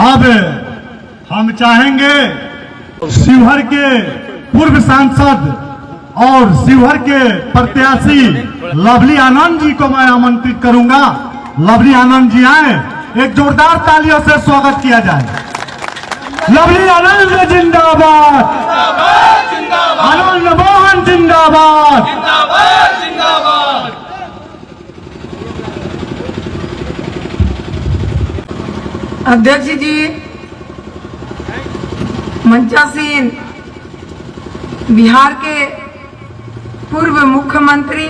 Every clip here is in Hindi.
अब हम चाहेंगे शिवहर के पूर्व सांसद और शिवहर के प्रत्याशी लवली आनंद जी को मैं आमंत्रित करूंगा। लवली आनंद जी आए, एक जोरदार तालियों से स्वागत किया जाए। लवली आनंद जिंदाबाद, आनंद मोहन जिंदाबाद। अध्यक्ष जी, मंचासीन बिहार के पूर्व मुख्यमंत्री,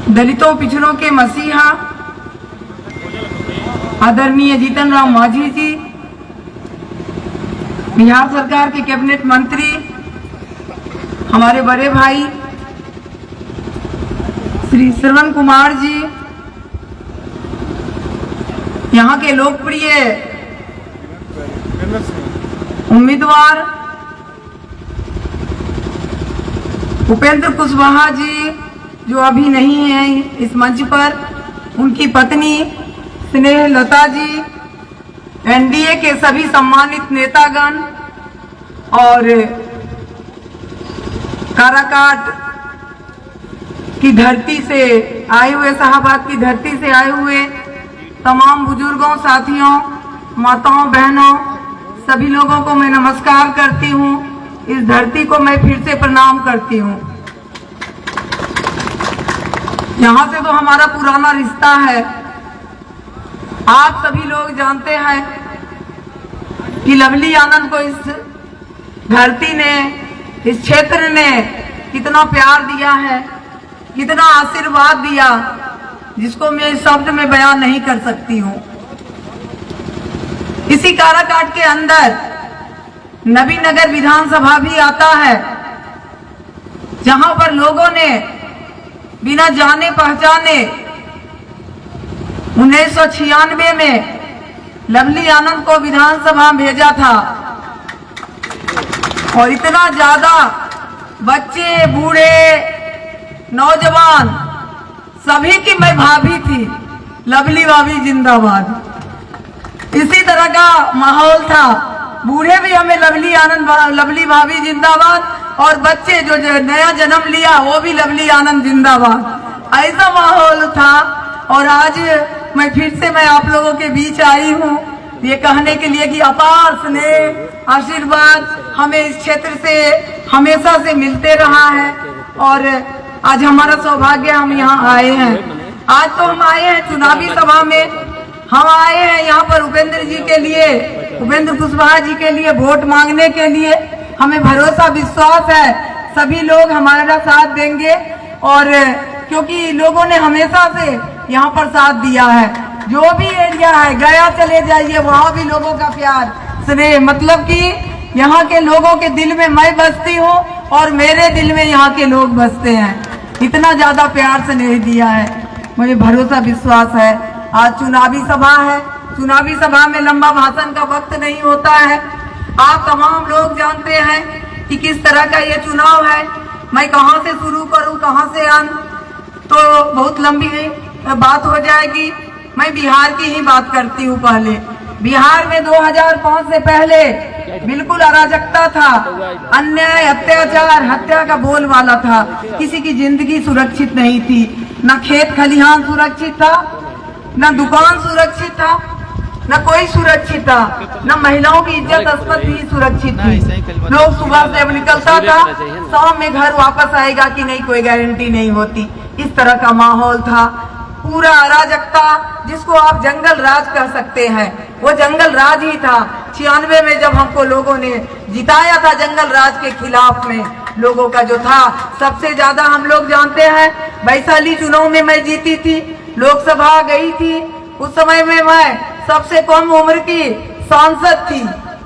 दलितों पिछड़ों के मसीहा आदरणीय जीतन राम मांझी जी, बिहार सरकार के कैबिनेट मंत्री, हमारे बड़े भाई श्री श्रवण कुमार जी, यहाँ के लोकप्रिय उम्मीदवार उपेंद्र कुशवाहा जी जो अभी नहीं है इस मंच पर, उनकी पत्नी स्नेहलता जी, एनडीए के सभी सम्मानित नेतागण और काराकाट की धरती से आए हुए, शाहबाद की धरती से आए हुए तमाम बुजुर्गों, साथियों, माताओं, बहनों, सभी लोगों को मैं नमस्कार करती हूँ। इस धरती को मैं फिर से प्रणाम करती हूँ। यहाँ से तो हमारा पुराना रिश्ता है। आप सभी लोग जानते हैं कि लवली आनंद को इस धरती ने, इस क्षेत्र ने कितना प्यार दिया है, कितना आशीर्वाद दिया, जिसको मैं इस शब्द में बयान नहीं कर सकती हूँ। इसी काराकाट के अंदर नबीनगर विधानसभा भी आता है, जहां पर लोगों ने बिना जाने पहचाने 1996 में लवली आनंद को विधानसभा भेजा था। और इतना ज्यादा बच्चे, बूढ़े, नौजवान सभी की मैं भाभी थी। लवली भाभी जिंदाबाद। इसी तरह का माहौल था। बूढ़े भी हमें लवली आनंद, लवली भाभी जिंदाबाद, और बच्चे जो नया जन्म लिया वो भी लवली आनंद जिंदाबाद। ऐसा माहौल था। और आज मैं फिर से आप लोगों के बीच आई हूँ ये कहने के लिए कि अपार स्नेह, आशीर्वाद हमें इस क्षेत्र से हमेशा से मिलते रहा है। और आज हमारा सौभाग्य हम यहाँ आए हैं। आज तो हम आए हैं चुनावी सभा में, हम आए हैं यहाँ पर उपेंद्र जी के लिए, उपेंद्र कुशवाहा जी के लिए वोट मांगने के लिए। हमें भरोसा, विश्वास है सभी लोग हमारा साथ देंगे। और क्योंकि लोगों ने हमेशा से यहाँ पर साथ दिया है। जो भी एरिया है, गया चले जाइए, वहाँ भी लोगों का प्यार, स्नेह, मतलब कि यहाँ के लोगों के दिल में मैं बसती हूँ और मेरे दिल में यहाँ के लोग बसते हैं। इतना ज्यादा प्यार स्नेह दिया है, मुझे भरोसा, विश्वास है। आज चुनावी सभा है। चुनावी सभा में लंबा भाषण का वक्त नहीं होता है। आप तमाम लोग जानते हैं कि किस तरह का ये चुनाव है। मैं कहाँ से शुरू करूँ, कहाँ से अंत, तो बहुत लंबी बात हो जाएगी। मैं बिहार की ही बात करती हूँ। पहले बिहार में 2005 से पहले बिल्कुल अराजकता था, अन्याय, अत्याचार, हत्या का बोलबाला था। किसी की जिंदगी सुरक्षित नहीं थी। न खेत खलिहान सुरक्षित था, न दुकान सुरक्षित था, न कोई सुरक्षित था, न महिलाओं की इज्जत अस्पत भी सुरक्षित थी। लोग सुबह से अब निकलता था, शाम में घर वापस आएगा कि नहीं, कोई गारंटी नहीं होती। इस तरह का माहौल था। पूरा अराजकता, जिसको आप जंगल राज कह सकते हैं, वो जंगल राज ही था। 96 में जब हमको लोगों ने जिताया था जंगल राज के खिलाफ में, लोगों का जो था सबसे ज्यादा हम लोग जानते हैं। वैशाली चुनाव में मैं जीती थी, लोकसभा गई थी। उस समय में मैं सबसे कम उम्र की सांसद थी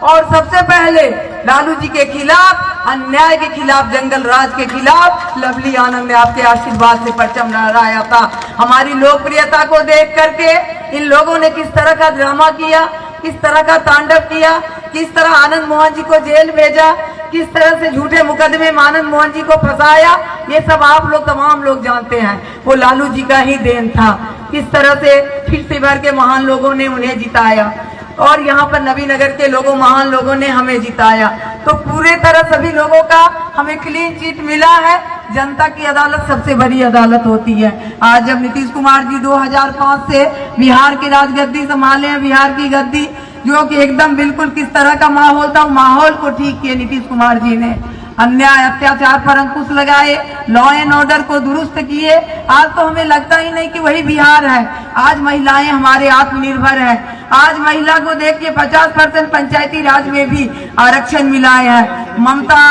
और सबसे पहले लालू जी के खिलाफ, अन्याय के खिलाफ, जंगल राज के खिलाफ लवली आनंद ने आपके आशीर्वाद से परचम लहराया था। हमारी लोकप्रियता को देख करके इन लोगों ने किस तरह का ड्रामा किया, किस तरह का तांडव किया, किस तरह आनंद मोहन जी को जेल भेजा, किस तरह से झूठे मुकदमे में आनंद मोहन जी को फंसाया, ये सब आप लोग, तमाम लोग जानते हैं। वो लालू जी का ही देन था। किस तरह से फिर से भर के महान लोगों ने उन्हें जिताया। और यहाँ पर नबीनगर के लोगों, महान लोगों ने हमें जिताया। तो पूरे तरह सभी लोगों का हमें क्लीन चिट मिला है। जनता की अदालत सबसे बड़ी अदालत होती है। आज जब नीतीश कुमार जी 2005 से बिहार की राजगद्दी संभाले हैं, बिहार की गद्दी, जो कि एकदम बिल्कुल किस तरह का माहौल था, माहौल को ठीक किए नीतीश कुमार जी ने। अन्याय अत्याचार पर अंकुश लगाए, लॉ एंड ऑर्डर को दुरुस्त किए। आज तो हमें लगता ही नहीं कि वही बिहार है। आज महिलाएं हमारे आत्मनिर्भर है। आज महिला को देखिए 50% पंचायती राज में भी आरक्षण मिला है। ममता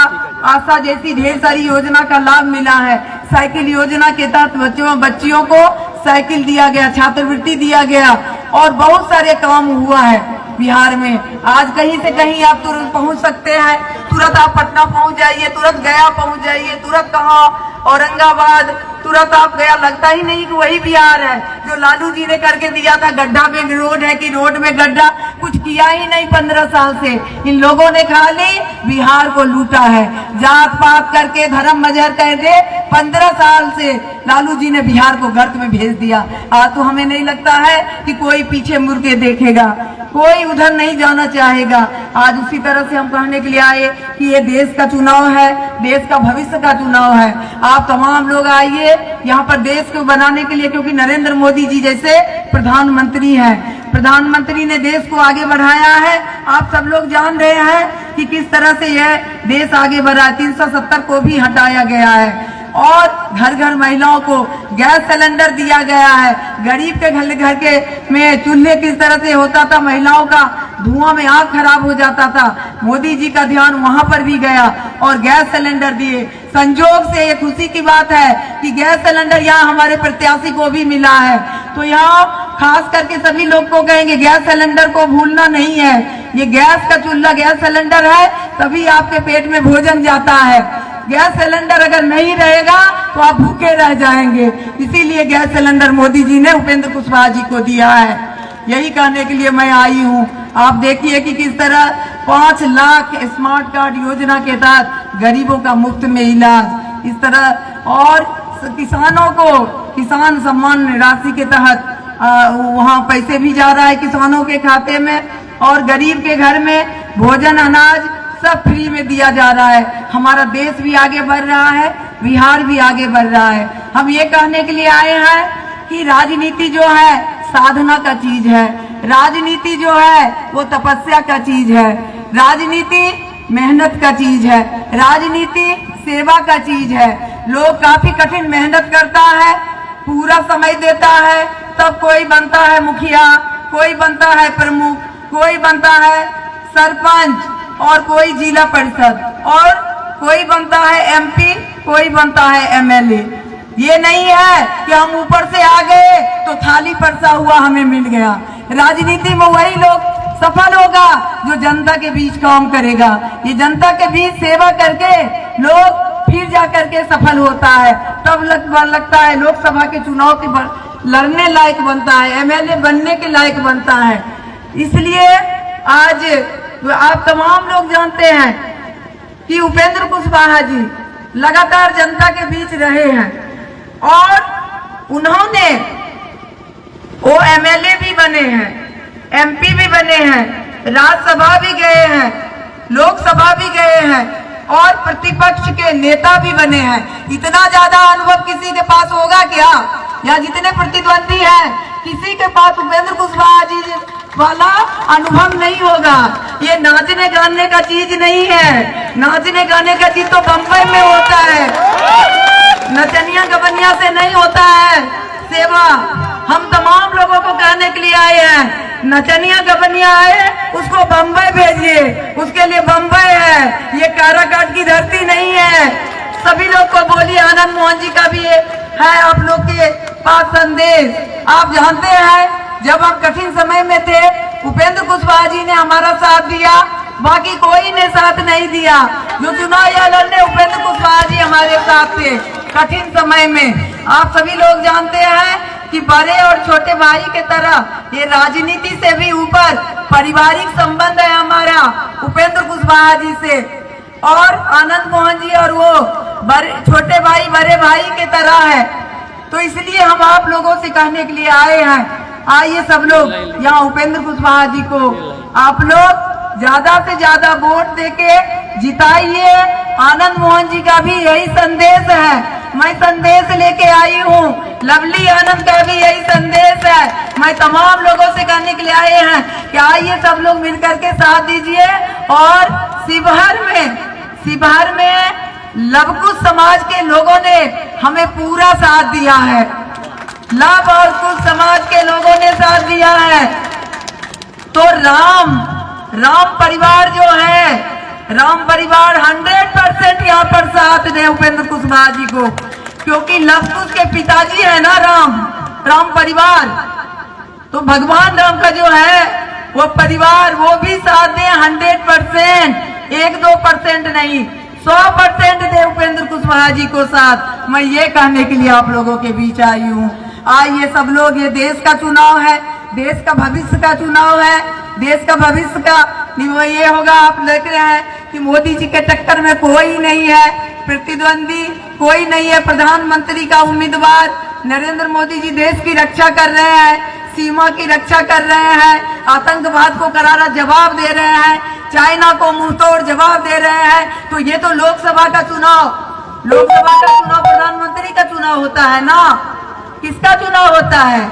आशा जैसी ढेर सारी योजना का लाभ मिला है। साइकिल योजना के तहत बच्चियों को साइकिल दिया गया, छात्रवृत्ति दिया गया और बहुत सारे काम हुआ है बिहार में। आज कहीं से कहीं आप तुरंत पहुंच सकते हैं, तुरंत आप पटना पहुंच जाइए, तुरंत गया पहुंच जाइए, तुरंत कहाँ औरंगाबाद, तुरंत आप गया। लगता ही नहीं कि वही बिहार है जो लालू जी ने करके दिया था। गड्ढा में रोड है कि रोड में गड्ढा, कुछ किया ही नहीं 15 साल से। इन लोगों ने खाली बिहार को लूटा है, जात पात करके, धर्म मजहर कह दे। 15 साल से लालू जी ने बिहार को गर्त में भेज दिया। आज तो हमें नहीं लगता है कि कोई पीछे मुड़ के देखेगा, कोई उधर नहीं जाना चाहेगा। आज उसी तरह से हम कहने के लिए आए कि ये देश का चुनाव है, देश का भविष्य का चुनाव है। आप तमाम लोग आइए यहाँ पर देश को बनाने के लिए, क्योंकि नरेंद्र मोदी जी जैसे प्रधानमंत्री हैं। प्रधानमंत्री ने देश को आगे बढ़ाया है। आप सब लोग जान रहे हैं कि किस तरह से यह देश आगे बढ़ा है। 370 को भी हटाया गया है और घर घर महिलाओं को गैस सिलेंडर दिया गया है। गरीब के घर के में चूल्हे किस तरह से होता था, महिलाओं का धुआं में आंख खराब हो जाता था। मोदी जी का ध्यान वहां पर भी गया और गैस सिलेंडर दिए। संजोग से ये खुशी की बात है कि गैस सिलेंडर यहाँ हमारे प्रत्याशी को भी मिला है। तो यहाँ खास करके सभी लोग को कहेंगे गैस सिलेंडर को भूलना नहीं है। ये गैस का चूल्हा, गैस सिलेंडर है तभी आपके पेट में भोजन जाता है। गैस सिलेंडर अगर नहीं रहेगा तो आप भूखे रह जाएंगे। इसीलिए गैस सिलेंडर मोदी जी ने उपेंद्र कुशवाहा जी को दिया है। यही कहने के लिए मैं आई हूँ। आप देखिए कि किस तरह 5 लाख स्मार्ट कार्ड योजना के तहत गरीबों का मुफ्त में इलाज, इस तरह और किसानों को किसान सम्मान राशि के तहत वहाँ पैसे भी जा रहा है किसानों के खाते में, और गरीब के घर में भोजन अनाज सब फ्री में दिया जा रहा है। हमारा देश भी आगे बढ़ रहा है, बिहार भी आगे बढ़ रहा है। हम ये कहने के लिए आए हैं कि राजनीति जो है साधना का चीज है, राजनीति जो है वो तपस्या का चीज है, राजनीति मेहनत का चीज है, राजनीति सेवा का चीज है। लोग काफी कठिन मेहनत करता है, पूरा समय देता है, तब कोई बनता है मुखिया, कोई बनता है प्रमुख, कोई बनता है सरपंच और कोई जिला परिषद और कोई बनता है एमपी, कोई बनता है एमएलए। ये नहीं है कि हम ऊपर से आ गए तो थाली परसा हुआ हमें मिल गया। राजनीति में वही लोग सफल होगा जो जनता के बीच काम करेगा। ये जनता के बीच सेवा करके लोग फिर जा करके सफल होता है, तब लगता है लोकसभा के चुनाव के लड़ने लायक बनता है, एमएलए बनने के लायक बनता है। इसलिए आज आप तमाम लोग जानते हैं कि उपेंद्र कुशवाहा जी लगातार जनता के बीच रहे हैं और उन्होंने वो एमएलए भी बने हैं, एमपी भी बने हैं, राज्यसभा भी गए हैं, लोकसभा भी गए हैं और प्रतिपक्ष के नेता भी बने हैं। इतना ज्यादा अनुभव किसी के पास होगा क्या? या जितने प्रतिद्वंदी हैं किसी के पास उपेंद्र कुशवाहा जी वाला अनुभव नहीं होगा। ये नाचने गाने का चीज नहीं है, नाचने गाने का चीज तो बम्बई में होता है, नचनिया गबनिया से नहीं होता है सेवा। हम तमाम लोगों को कहने के लिए आए हैं, नचनिया गबनिया आए उसको बम्बई भेजिए, उसके लिए बम्बई है, ये काराकाट की धरती नहीं है। सभी लोग को बोलिए, आनंद मोहन जी का भी है आप लोग के पास संदेश। आप जानते हैं जब हम कठिन समय में थे उपेंद्र कुशवाहा जी ने हमारा साथ दिया, बाकी कोई ने साथ नहीं दिया। जो चुनाव लड़ने उपेंद्र कुशवाहा जी हमारे साथ थे कठिन समय में। आप सभी लोग जानते हैं कि बड़े और छोटे भाई के तरह ये राजनीति से भी ऊपर पारिवारिक संबंध है हमारा उपेंद्र कुशवाहा जी से, और आनंद मोहन जी और वो छोटे भाई बड़े भाई के तरह है। तो इसलिए हम आप लोगों से कहने के लिए आए हैं, आइए सब लोग यहाँ उपेंद्र कुशवाहा जी को आप लोग ज्यादा से ज्यादा वोट देके जिताइए। आनंद मोहन जी का भी यही संदेश है, मैं संदेश लेके आई हूँ। लवली आनंद का भी यही संदेश है, मैं तमाम लोगों से कहने के लिए आए हैं कि आइए सब लोग मिलकर के साथ दीजिए। और शिवहर में लवकुश समाज के लोगों ने हमें पूरा साथ दिया है, लव और कुश समाज के लोगों ने साथ दिया है। तो राम परिवार जो है, राम परिवार 100% यहाँ पर साथ दे उपेंद्र कुशवाहा जी को, क्योंकि लवकुश के पिताजी है ना राम परिवार। तो भगवान राम का जो है वो परिवार वो भी साथ दे 100%, 1-2% नहीं, 100% दे उपेंद्र कुशवाहा जी को साथ। मैं ये कहने के लिए आप लोगों के बीच आई हूँ। आइए सब लोग, ये देश का चुनाव है, देश का भविष्य का चुनाव है। देश का भविष्य का ये होगा, आप देख रहे हैं कि मोदी जी के टक्कर में कोई नहीं है, प्रतिद्वंदी कोई नहीं है। प्रधानमंत्री का उम्मीदवार नरेंद्र मोदी जी देश की रक्षा कर रहे हैं, सीमा की रक्षा कर रहे हैं, आतंकवाद को करारा जवाब दे रहे हैं, चाइना को मुंहतोड़ जवाब दे रहे हैं। तो ये तो लोकसभा का चुनाव प्रधानमंत्री का चुनाव होता है ना, किसका चुनाव होता है?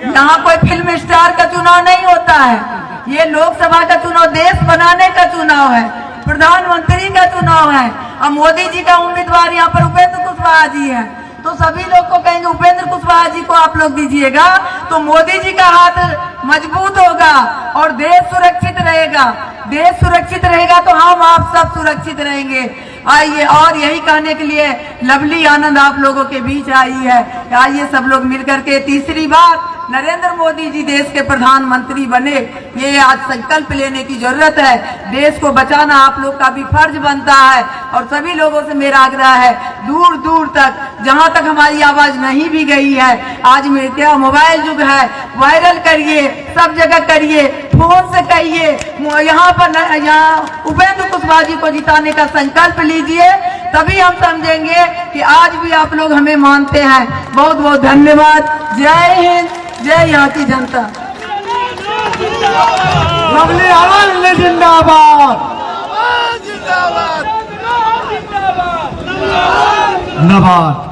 यहाँ कोई फिल्म स्टार का चुनाव नहीं होता है, ये लोकसभा का चुनाव देश बनाने का चुनाव है, प्रधानमंत्री का चुनाव है। अब मोदी जी का उम्मीदवार यहाँ पर उपेंद्र कुशवाहा जी है, तो सभी लोग को कहेंगे उपेंद्र कुशवाहा जी को आप लोग दीजिएगा, तो मोदी जी का हाथ मजबूत होगा और देश सुरक्षित रहेगा। देश सुरक्षित रहेगा तो हम आप सब सुरक्षित रहेंगे। आइए, और यही कहने के लिए लवली आनंद आप लोगों के बीच आई है। आइए सब लोग मिलकर के तीसरी बार नरेंद्र मोदी जी देश के प्रधानमंत्री बने, ये आज संकल्प लेने की जरूरत है। देश को बचाना आप लोग का भी फर्ज बनता है। और सभी लोगों से मेरा आग्रह है, दूर दूर तक जहां तक हमारी आवाज नहीं भी गई है, आज में क्या मोबाइल युग है, वायरल करिए, सब जगह करिए, फोन से कहिए, यहाँ उपेंद्र कुशवाहा जी को जिताने का संकल्प लीजिए, तभी हम समझेंगे कि आज भी आप लोग हमें मानते हैं। बहुत बहुत धन्यवाद। जय हिंद, जय यहाँ की जनता। लवली आनंद जिंदाबाद। नवाज।